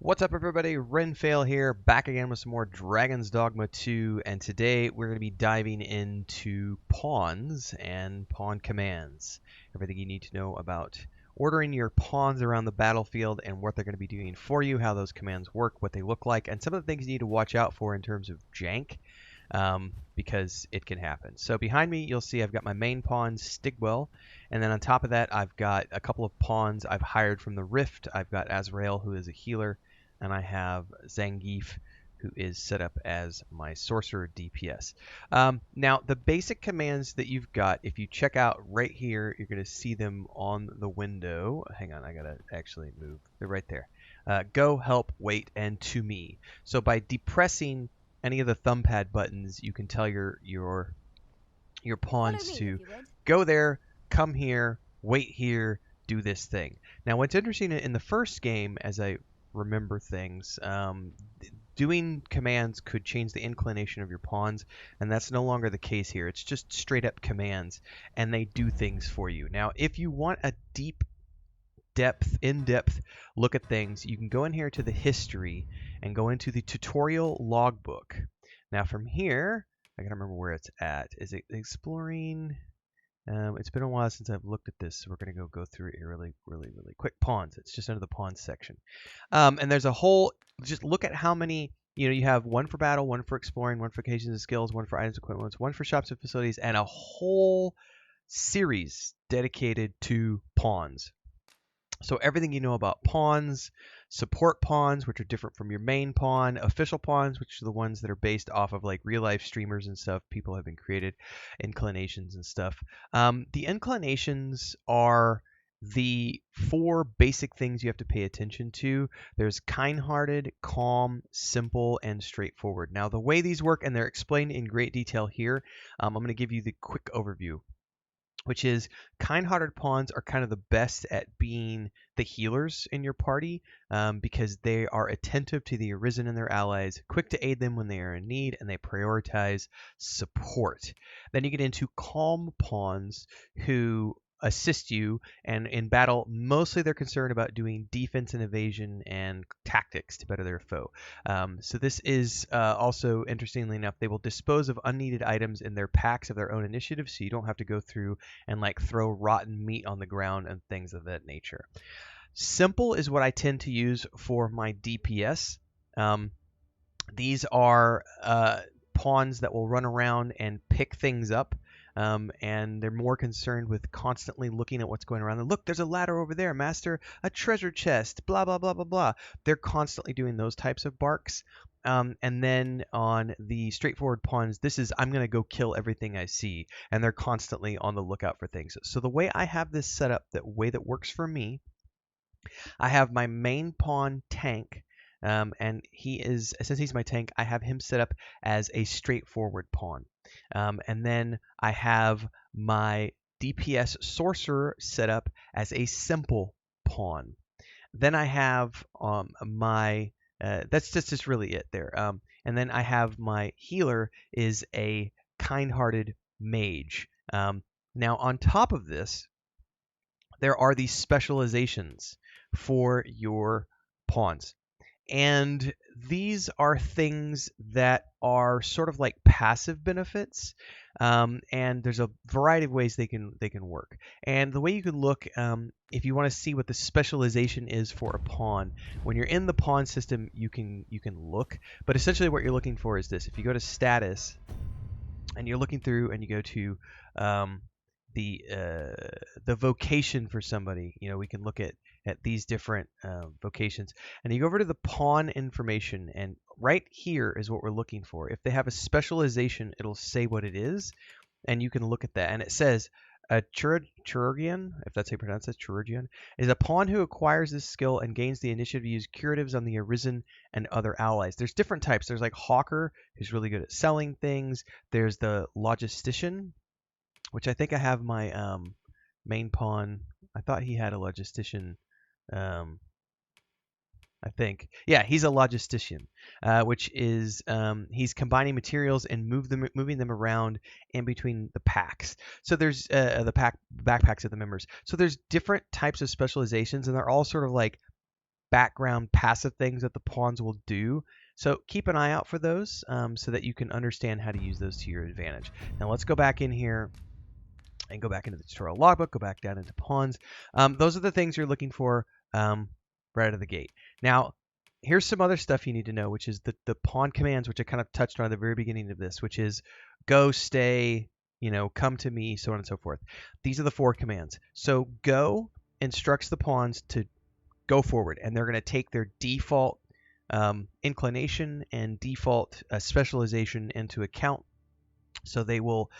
What's up, everybody? Renfail here, back again with some more Dragon Dogma 2, and today we're going to be diving into pawns and pawn commands. Everything you need to know about ordering your pawns around the battlefield and what they're going to be doing for you, how those commands work, what they look like, and some of the things you need to watch out for in terms of jank, because it can happen. So behind me, you'll see I've got my main pawn, Stigwell, and then on top of that, I've got a couple of pawns I've hired from the Rift. I've got Azrael, who is a healer, and I have Zangief, who is set up as my sorcerer DPS. Now, the basic commands that you've got, if you check out right here, you're going to see them on the window. Hang on, I got to actually move. They're right there. Go, help, wait, and to me. So by depressing any of the thumbpad buttons, you can tell your pawns to go there, come here, wait here, do this thing. Now, what's interesting in the first game, as I remember things, doing commands could change the inclination of your pawns, and that's no longer the case here. It's just straight up commands, and they do things for you. Now, if you want a in-depth look at things, you can go in here to the history and go into the tutorial logbook. Now from here, I gotta remember where it's at. Is it exploring? It's been a while since I've looked at this, so we're gonna go through it here really quick. Pawns. It's just under the pawns section, and there's a whole. Just look at how many. You have one for battle, one for exploring, one for occasions and skills, one for items, equipment, one for shops and facilities, and a whole series dedicated to pawns. So everything you know about pawns, support pawns, which are different from your main pawn, official pawns, which are the ones that are based off of like real life streamers and stuff. People have been created, inclinations and stuff. The inclinations are the four basic things you have to pay attention to. There's kind-hearted, calm, simple, and straightforward. Now the way these work, and they're explained in great detail here, I'm going to give you the quick overview, which is kind-hearted pawns are kind of the best at being the healers in your party, because they are attentive to the Arisen and their allies, quick to aid them when they are in need, and they prioritize support. Then you get into calm pawns who assist you, and in battle mostly they're concerned about doing defense and evasion and tactics to better their foe. So this is also, interestingly enough, they will dispose of unneeded items in their packs of their own initiative, so you don't have to go through and like throw rotten meat on the ground and things of that nature. Simple is what I tend to use for my DPS. These are pawns that will run around and pick things up. And they're more concerned with constantly looking at what's going around. And look, there's a ladder over there, master, a treasure chest, blah, blah, blah, blah, blah. They're constantly doing those types of barks. And then on the straightforward pawns, this is, I'm going to go kill everything I see. And they're constantly on the lookout for things. So the way I have this set up, the way that works for me, I have my main pawn tank. And he is, since he's my tank, I have him set up as a straightforward pawn. And then I have my DPS sorcerer set up as a simple pawn. Then I have my that's just really it there. And then I have my healer is a kind-hearted mage. Now on top of this, there are these specializations for your pawns. And these are things that are sort of like passive benefits, and there's a variety of ways they can work. And the way you can look, if you want to see what the specialization is for a pawn, when you're in the pawn system, you can look. But essentially, what you're looking for is this: if you go to status, and you're looking through, and you go to the vocation for somebody, we can look at these different vocations, and you go over to the pawn information, and right here is what we're looking for. If they have a specialization, it'll say what it is, and you can look at that, and it says a chirurgian, if that's how you pronounce it, chirurgian, is a pawn who acquires this skill and gains the initiative to use curatives on the Arisen and other allies. There's different types. There's like Hawker, who's really good at selling things. There's the logistician, which I think I have my main pawn. I thought he had a logistician. I think, yeah, he's a logistician, which is he's combining materials and moving them around in between the packs. So there's the backpacks of the members. So there's different types of specializations, and they're all sort of like background passive things that the pawns will do. So keep an eye out for those so that you can understand how to use those to your advantage. Now let's go back in here and go back into the tutorial logbook, go back down into pawns. Those are the things you're looking for right out of the gate. Now, here's some other stuff you need to know, which is the pawn commands, which I kind of touched on at the very beginning of this, which is go, stay, come to me, so on and so forth. These are the 4 commands. So go instructs the pawns to go forward, and they're going to take their default inclination and default specialization into account. So they will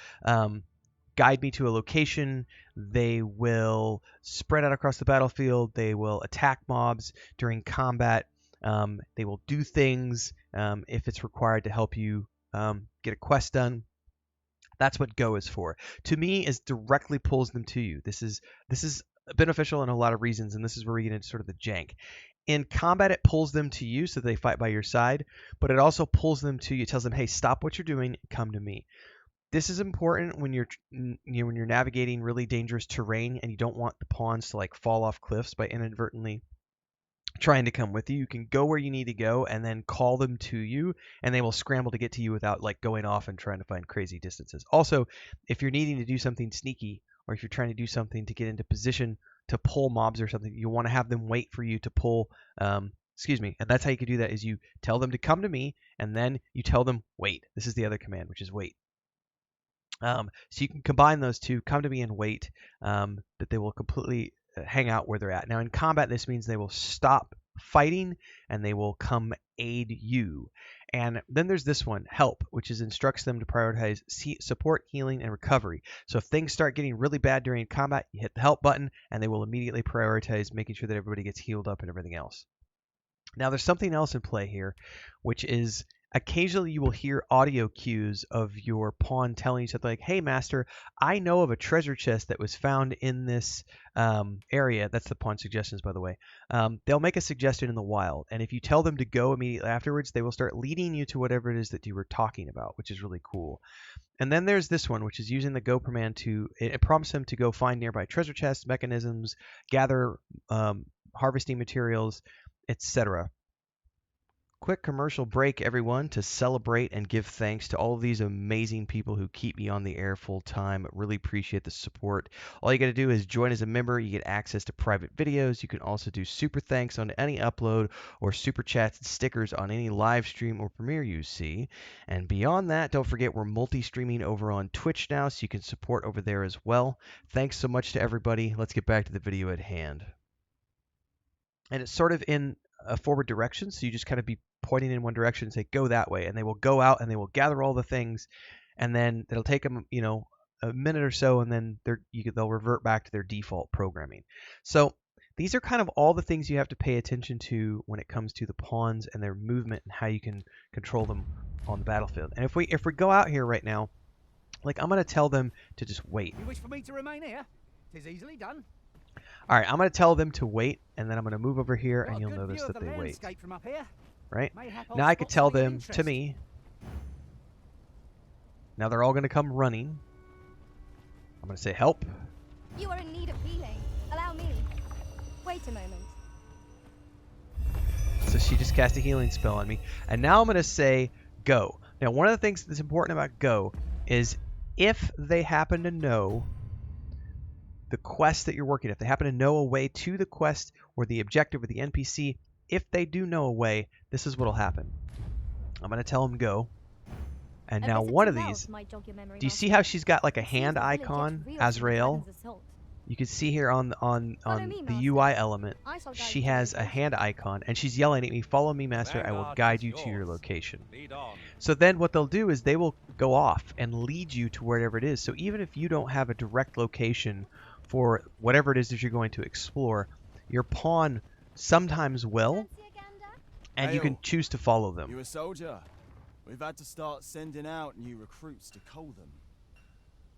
guide me to a location. They will spread out across the battlefield. They will attack mobs during combat. They will do things if it's required to help you get a quest done. That's what go is for. To me, is directly pulls them to you. This is beneficial in a lot of reasons, and this is where we get into sort of the jank. In combat, it pulls them to you so they fight by your side, but it also pulls them to you. It tells them, hey, stop what you're doing, come to me. This is important when you're navigating really dangerous terrain and you don't want the pawns to like fall off cliffs by inadvertently trying to come with you. You can go where you need to go and then call them to you, and they will scramble to get to you without like going off and trying to find crazy distances. Also, if you're needing to do something sneaky, or if you're trying to do something to get into position to pull mobs or something, you want to have them wait for you to pull, and that's how you can do that, is you tell them to come to me, and then you tell them wait. This is the other command, which is wait. So you can combine those two, come to me and wait, that they will completely hang out where they're at. Now in combat, this means they will stop fighting and they will come aid you. And then there's this one, help, which instructs them to prioritize support, healing, and recovery. So if things start getting really bad during combat, you hit the help button and they will immediately prioritize making sure that everybody gets healed up and everything else. Now there's something else in play here, which is occasionally you will hear audio cues of your pawn telling you something like, hey master, I know of a treasure chest that was found in this area. That's the pawn suggestions, by the way. They'll make a suggestion in the wild, and if you tell them to go immediately afterwards, they will start leading you to whatever it is that you were talking about, which is really cool. And then there's this one, which is using the go command to, it prompts them to go find nearby treasure chests, mechanisms, gather harvesting materials, etc. Quick commercial break, everyone, to celebrate and give thanks to all of these amazing people who keep me on the air full time. Really appreciate the support. All you got to do is join as a member. You get access to private videos. You can also do super thanks on any upload, or super chats and stickers on any live stream or premiere you see. And beyond that, don't forget we're multi-streaming over on Twitch now, so you can support over there as well. Thanks so much to everybody. Let's get back to the video at hand. And it's sort of in a forward direction, so you just kind of be pointing in one direction and say go that way, and they will go out and they will gather all the things, and then it'll take them a minute or so, and then they'll revert back to their default programming. So these are kind of all the things you have to pay attention to when it comes to the pawns and their movement and how you can control them on the battlefield. And if we go out here right now, like I'm going to tell them to just wait. You wish for me to remain here? 'Tis easily done. All right, I'm going to tell them to wait, and then I'm going to move over here, and you'll notice that they wait. From up here. Right? Now I could tell them to me. Now they're all going to come running. I'm going to say help. You are in need of healing. Allow me. Wait a moment. So she just cast a healing spell on me. And now I'm going to say go. Now one of the things that's important about go is if they happen to know the quest that you're working, if they happen to know a way to the quest or the objective or the NPC, if they do know a way, this is what will happen. I'm going to tell them go. And now one of these, do you see how she's got like a hand icon, Azrael? You can see here on the UI element, she has a hand icon, and she's yelling at me, follow me, master, I will guide you to your location. So then what they'll do is they will go off and lead you to wherever it is. So even if you don't have a direct location for whatever it is that you're going to explore, your pawn sometimes will, and you can choose to follow them. You a soldier? We've had to start sending out new recruits to cull them.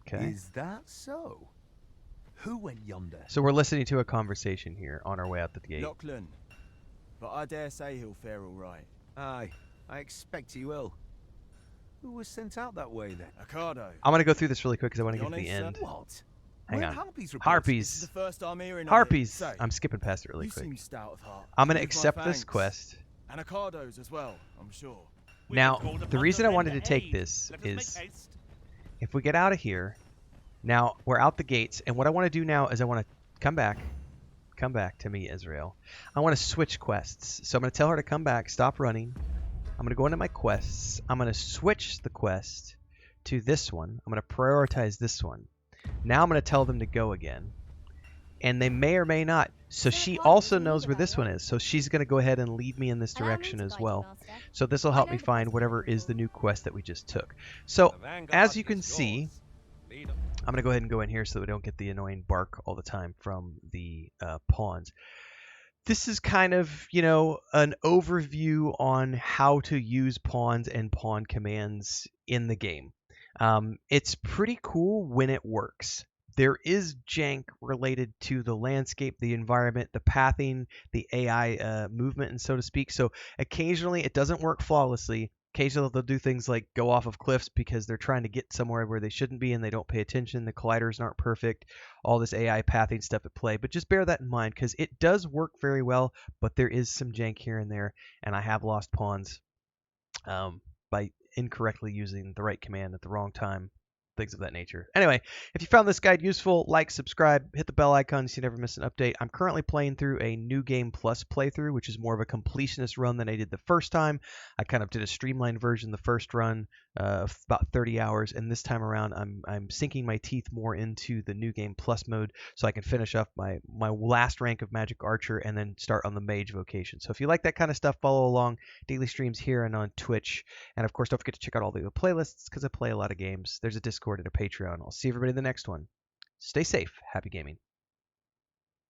Okay. Is that so? Who went yonder? So we're listening to a conversation here on our way out the gate. Lachlan. But I dare say he'll fare all right. Aye, I expect he will. Who was sent out that way then? Ocado. I'm going to go through this really quick because I want to get to the end. What? Hang Where'd on. Harpies report? This is Harpies. the first I'm hearing of it. Harpies. Say, I'm skipping past it really you quick. seem stout of heart. I'm going to Give my accept this thanks. quest. And Occado's as well, I'm sure. Now, the reason I wanted to take this is if we get out of here, now we're out the gates, and what I want to do now is I want to come back to me, Israel. I want to switch quests. So I'm going to tell her to come back, stop running. I'm going to go into my quests. I'm going to switch the quest to this one. I'm going to prioritize this one. Now I'm going to tell them to go again. And they may or may not. So she also knows where this one is. So she's going to go ahead and lead me in this direction as well. So this will help me find whatever is the new quest that we just took. So as you can see, I'm going to go ahead and go in here so that we don't get the annoying bark all the time from the pawns. This is kind of, you know, an overview on how to use pawns and pawn commands in the game. It's pretty cool when it works. There is jank related to the landscape, the environment, the pathing, the AI movement, and so to speak. So occasionally it doesn't work flawlessly. Occasionally they'll do things like go off of cliffs because they're trying to get somewhere where they shouldn't be and they don't pay attention. The colliders aren't perfect. All this AI pathing stuff at play. But just bear that in mind because it does work very well, but there is some jank here and there. And I have lost pawns by incorrectly using the right command at the wrong time. Things of that nature. Anyway, if you found this guide useful, like, subscribe, hit the bell icon so you never miss an update. I'm currently playing through a New Game Plus playthrough, which is more of a completionist run than I did the first time. I kind of did a streamlined version the first run, about 30 hours, and this time around I'm sinking my teeth more into the New Game Plus mode so I can finish up my last rank of Magic Archer and then start on the Mage vocation. So if you like that kind of stuff, follow along. Daily streams here and on Twitch. And of course, don't forget to check out all the other playlists because I play a lot of games. There's a Discord and a Patreon. I'll see everybody in the next one. Stay safe. Happy gaming.